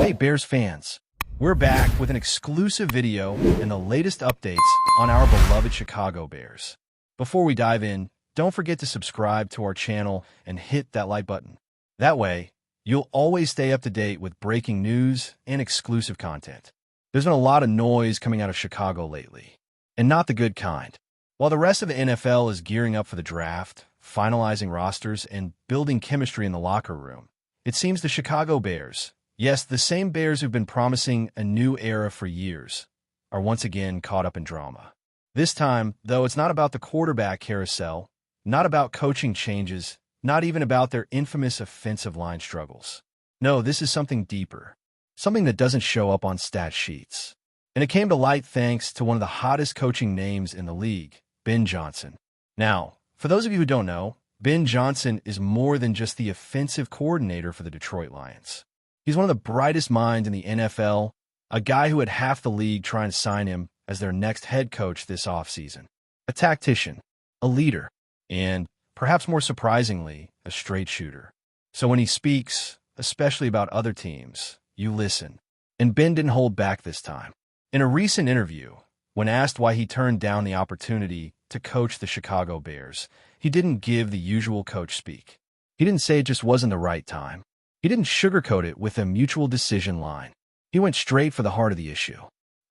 Hey Bears fans, we're back with an exclusive video and the latest updates on our beloved Chicago Bears. Before we dive in, don't forget to subscribe to our channel and hit that like button. That way, you'll always stay up to date with breaking news and exclusive content. There's been a lot of noise coming out of Chicago lately, and not the good kind. While the rest of the NFL is gearing up for the draft, finalizing rosters, and building chemistry in the locker room, it seems the Chicago Bears, yes, the same Bears who've been promising a new era for years, are once again caught up in drama. This time, though, it's not about the quarterback carousel, not about coaching changes, not even about their infamous offensive line struggles. No, this is something deeper, something that doesn't show up on stat sheets. And it came to light thanks to one of the hottest coaching names in the league, Ben Johnson. Now, for those of you who don't know, Ben Johnson is more than just the offensive coordinator for the Detroit Lions. He's one of the brightest minds in the NFL, a guy who had half the league trying to sign him as their next head coach this offseason. A tactician, a leader, and, perhaps more surprisingly, a straight shooter. So when he speaks, especially about other teams, you listen. And Ben didn't hold back this time. In a recent interview, when asked why he turned down the opportunity to coach the Chicago Bears, he didn't give the usual coach speak. He didn't say it just wasn't the right time. He didn't sugarcoat it with a mutual decision line. He went straight for the heart of the issue.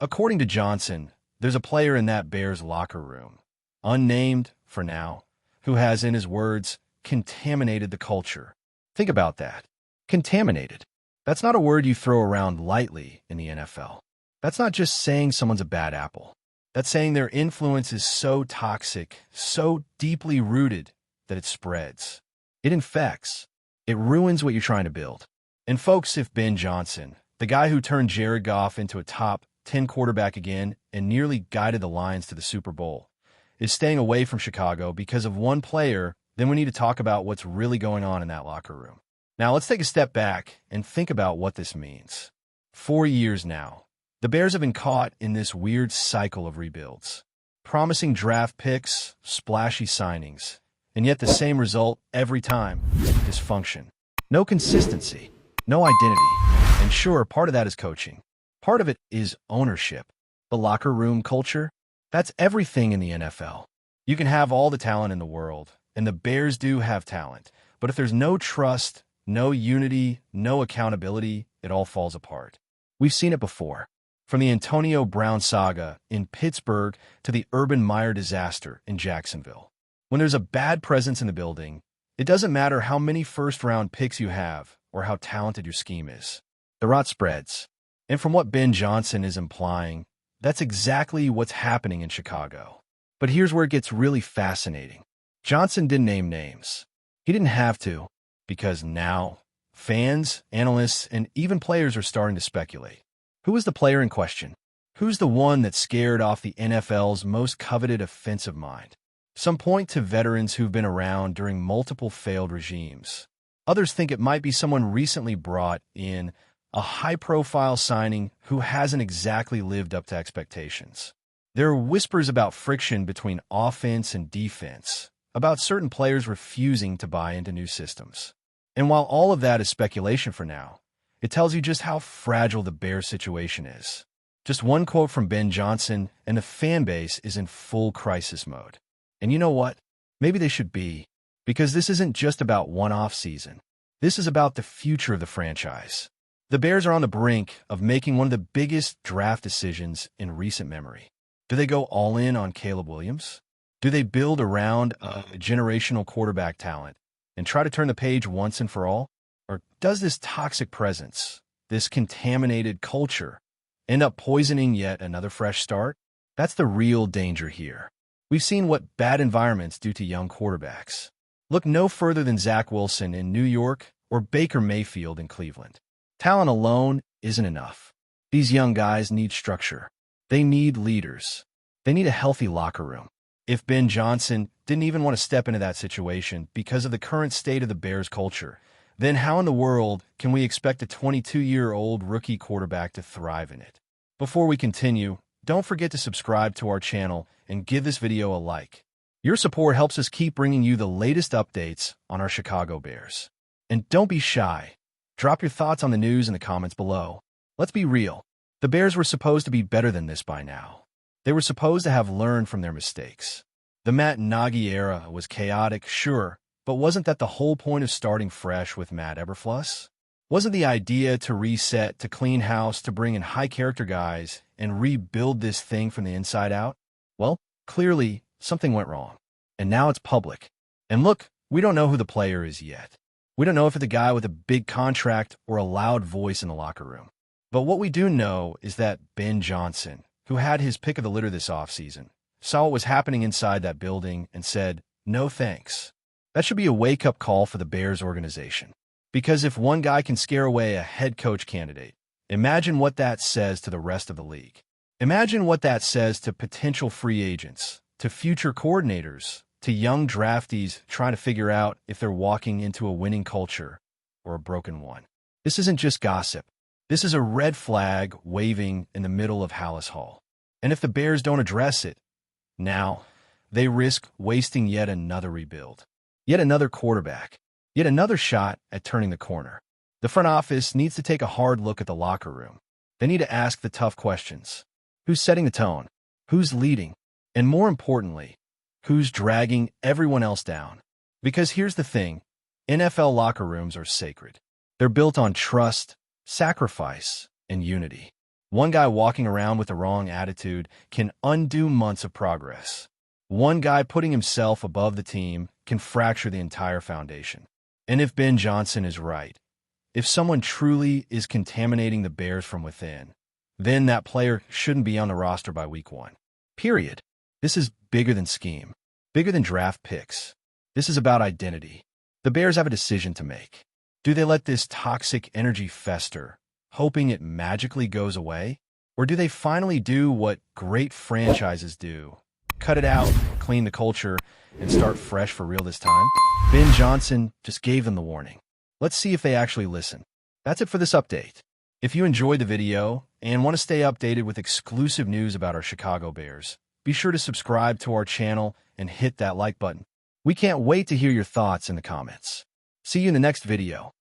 According to Johnson, there's a player in that Bears locker room, unnamed for now, who has, in his words, contaminated the culture. Think about that. Contaminated. That's not a word you throw around lightly in the NFL. That's not just saying someone's a bad apple. That's saying their influence is so toxic, so deeply rooted, that it spreads. It infects. It ruins what you're trying to build. And folks, if Ben Johnson, the guy who turned Jared Goff into a top 10 quarterback again and nearly guided the Lions to the Super Bowl, is staying away from Chicago because of one player, then we need to talk about what's really going on in that locker room. Now, let's take a step back and think about what this means. 4 years now, the Bears have been caught in this weird cycle of rebuilds, promising draft picks, splashy signings, and yet the same result every time: dysfunction. No consistency, no identity. And sure, part of that is coaching. Part of it is ownership. The locker room culture, that's everything in the NFL. You can have all the talent in the world, and the Bears do have talent, but if there's no trust, no unity, no accountability, it all falls apart. We've seen it before. From the Antonio Brown saga in Pittsburgh to the Urban Meyer disaster in Jacksonville. When there's a bad presence in the building, it doesn't matter how many first-round picks you have or how talented your scheme is. The rot spreads. And from what Ben Johnson is implying, that's exactly what's happening in Chicago. But here's where it gets really fascinating. Johnson didn't name names. He didn't have to, because now fans, analysts, and even players are starting to speculate. Who is the player in question? Who's the one that scared off the NFL's most coveted offensive mind? Some point to veterans who've been around during multiple failed regimes. Others think it might be someone recently brought in, a high-profile signing who hasn't exactly lived up to expectations. There are whispers about friction between offense and defense, about certain players refusing to buy into new systems. And while all of that is speculation for now, it tells you just how fragile the Bears situation is. Just one quote from Ben Johnson, and the fan base is in full crisis mode. And you know what? Maybe they should be, because this isn't just about one off-season. This is about the future of the franchise. The Bears are on the brink of making one of the biggest draft decisions in recent memory. Do they go all in on Caleb Williams? Do they build around a generational quarterback talent and try to turn the page once and for all? Or does this toxic presence, this contaminated culture, end up poisoning yet another fresh start? That's the real danger here. We've seen what bad environments do to young quarterbacks. Look no further than Zach Wilson in New York or Baker Mayfield in Cleveland. Talent alone isn't enough. These young guys need structure. They need leaders. They need a healthy locker room. If Ben Johnson didn't even want to step into that situation because of the current state of the Bears culture, then how in the world can we expect a 22-year-old rookie quarterback to thrive in it? Before we continue, don't forget to subscribe to our channel and give this video a like. Your support helps us keep bringing you the latest updates on our Chicago Bears. And don't be shy. Drop your thoughts on the news in the comments below. Let's be real. The Bears were supposed to be better than this by now. They were supposed to have learned from their mistakes. The Matt Nagy era was chaotic, sure, but wasn't that the whole point of starting fresh with Matt Eberflus? Wasn't the idea to reset, to clean house, to bring in high-character guys and rebuild this thing from the inside out? Well, clearly, something went wrong. And now it's public. And look, we don't know who the player is yet. We don't know if it's a guy with a big contract or a loud voice in the locker room. But what we do know is that Ben Johnson, who had his pick of the litter this offseason, saw what was happening inside that building and said, no thanks. That should be a wake-up call for the Bears organization. Because if one guy can scare away a head coach candidate, imagine what that says to the rest of the league. Imagine what that says to potential free agents, to future coordinators, to young draftees trying to figure out if they're walking into a winning culture or a broken one. This isn't just gossip. This is a red flag waving in the middle of Halas Hall. And if the Bears don't address it, now they risk wasting yet another rebuild, yet another quarterback, yet another shot at turning the corner. The front office needs to take a hard look at the locker room. They need to ask the tough questions. Who's setting the tone? Who's leading? And more importantly, who's dragging everyone else down? Because here's the thing, NFL locker rooms are sacred. They're built on trust, sacrifice, and unity. One guy walking around with the wrong attitude can undo months of progress. One guy putting himself above the team can fracture the entire foundation. And if Ben Johnson is right, if someone truly is contaminating the Bears from within, then that player shouldn't be on the roster by week 1. Period. This is bigger than scheme, bigger than draft picks. This is about identity. The Bears have a decision to make. Do they let this toxic energy fester, hoping it magically goes away? Or do they finally do what great franchises do? Cut it out, clean the culture, and start fresh for real this time? Ben Johnson just gave them the warning. Let's see if they actually listen. That's it for this update. If you enjoyed the video and want to stay updated with exclusive news about our Chicago Bears, be sure to subscribe to our channel and hit that like button. We can't wait to hear your thoughts in the comments. See you in the next video.